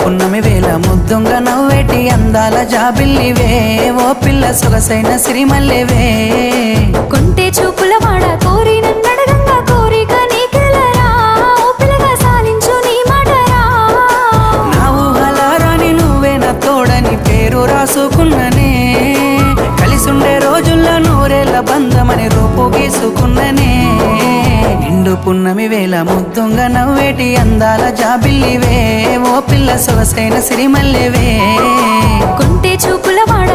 పున్నమి వేళ ముద్దుంగ నవ్వేటి అందాల జాబిల్లివే ఓ పిల్ల సొగసైన సిరిమల్లెవే కొంటే చూపుల వాడ కోరి నన్నడగంగా కోరిక నీకెలరా ఓ పిల్లగా సాలించు నీ మాటరా నా ఊహలారాని నువ్వే నా తోడని పేరు రాసుకున్ననే కలిసుండే రోజుల్లో నూరేళ్ల బంధమని రూపు గీసుకున్ననే నిండు పున్నమి వేళ ముద్దుంగ నవ్వేటి అందాల జాబిల్లివే ఓ పిల్ల సొగసైన సిరిమల్లెవే కొంటే చూపుల వాడ